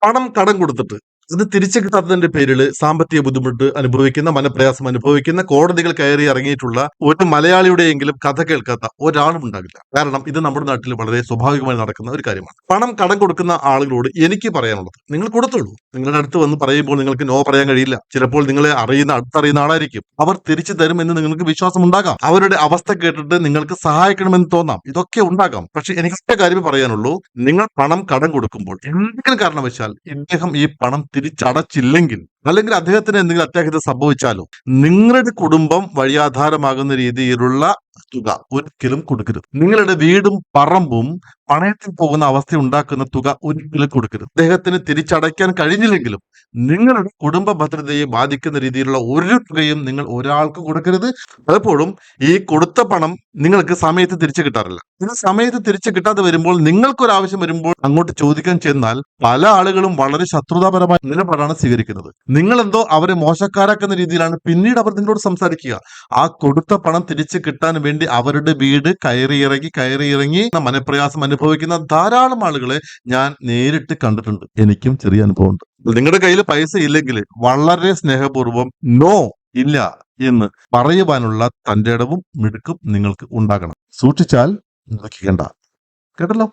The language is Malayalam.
പണം കടം കൊടുത്തിട്ട് അത് തിരിച്ചു കിട്ടാത്തതിന്റെ പേരിൽ സാമ്പത്തിക ബുദ്ധിമുട്ട് അനുഭവിക്കുന്ന, മനപ്രയാസം അനുഭവിക്കുന്ന, കോടതികൾ കയറി ഇറങ്ങിയിട്ടുള്ള ഒരു മലയാളിയുടെയെങ്കിലും കഥ കേൾക്കാത്ത ഒരാളും ഉണ്ടാകില്ല. കാരണം ഇത് നമ്മുടെ നാട്ടിൽ വളരെ സ്വാഭാവികമായി നടക്കുന്ന ഒരു കാര്യമാണ്. പണം കടം കൊടുക്കുന്ന ആളുകളോട് എനിക്ക് പറയാനുള്ളത്, നിങ്ങൾ കൊടുത്തോളൂ. നിങ്ങളുടെ അടുത്ത് വന്ന് പറയുമ്പോൾ നിങ്ങൾക്ക് നോ പറയാൻ കഴിയില്ല. ചിലപ്പോൾ നിങ്ങളെ അടുത്തറിയുന്ന ആളായിരിക്കും. അവർ തിരിച്ചു തരുമെന്ന് നിങ്ങൾക്ക് വിശ്വാസം ഉണ്ടാകാം. അവരുടെ അവസ്ഥ കേട്ടിട്ട് നിങ്ങൾക്ക് സഹായിക്കണമെന്ന് തോന്നാം. ഇതൊക്കെ ഉണ്ടാകാം. പക്ഷെ എനിക്ക് ഒറ്റ കാര്യം പറയാനുള്ളൂ, നിങ്ങൾ പണം കടം കൊടുക്കുമ്പോൾ എന്തെങ്കിലും കാരണവശാൽ ഇദ്ദേഹം ഈ പണം തിരിച്ചടച്ചില്ലെങ്കിൽ, അല്ലെങ്കിൽ അദ്ദേഹത്തിന് എന്തെങ്കിലും അത്യാഹിതം സംഭവിച്ചാലോ, നിങ്ങളുടെ കുടുംബം വഴിയാധാരമാകുന്ന രീതിയിലുള്ള തുക ഒരിക്കലും കൊടുക്കരുത്. നിങ്ങളുടെ വീടും പറമ്പും പണയത്തിൽ പോകുന്ന അവസ്ഥ ഉണ്ടാക്കുന്ന തുക ഒരിക്കലും കൊടുക്കരുത്. അദ്ദേഹത്തിന് തിരിച്ചടയ്ക്കാൻ കഴിഞ്ഞില്ലെങ്കിലും നിങ്ങളുടെ കുടുംബ ഭദ്രതയെ ബാധിക്കുന്ന രീതിയിലുള്ള ഒരു തുകയും നിങ്ങൾ ഒരാൾക്ക് കൊടുക്കരുത്. പലപ്പോഴും ഈ കൊടുത്ത പണം നിങ്ങൾക്ക് സമയത്ത് തിരിച്ചു കിട്ടാറില്ല. ഇത് സമയത്ത് തിരിച്ചു കിട്ടാതെ വരുമ്പോൾ, നിങ്ങൾക്കൊരാവശ്യം വരുമ്പോൾ അങ്ങോട്ട് ചോദിക്കാൻ ചെന്നാൽ പല ആളുകളും വളരെ ശത്രുതാപരമായ നിലപാടാണ് സ്വീകരിക്കുന്നത്. നിങ്ങളെന്തോ അവരെ മോശക്കാരാക്കുന്ന രീതിയിലാണ് പിന്നീട് അവർ നിങ്ങളോട് സംസാരിക്കുക. ആ കൊടുത്ത പണം തിരിച്ചു കിട്ടാൻ വേണ്ടി അവരുടെ വീട് കയറിയിറങ്ങി മനപ്രയാസം അനുഭവിക്കുന്ന ധാരാളം ആളുകളെ ഞാൻ നേരിട്ട് കണ്ടിട്ടുണ്ട്. എനിക്കും ചെറിയ അനുഭവമുണ്ട്. നിങ്ങളുടെ കയ്യിൽ പൈസ ഇല്ലെങ്കിൽ വളരെ സ്നേഹപൂർവ്വം നോ, ഇല്ല എന്ന് പറയുവാനുള്ള തന്റെ ഇടവും മിടുക്കും നിങ്ങൾക്ക് ഉണ്ടാകണം. സൂക്ഷിച്ചാൽ കേട്ടല്ലോ.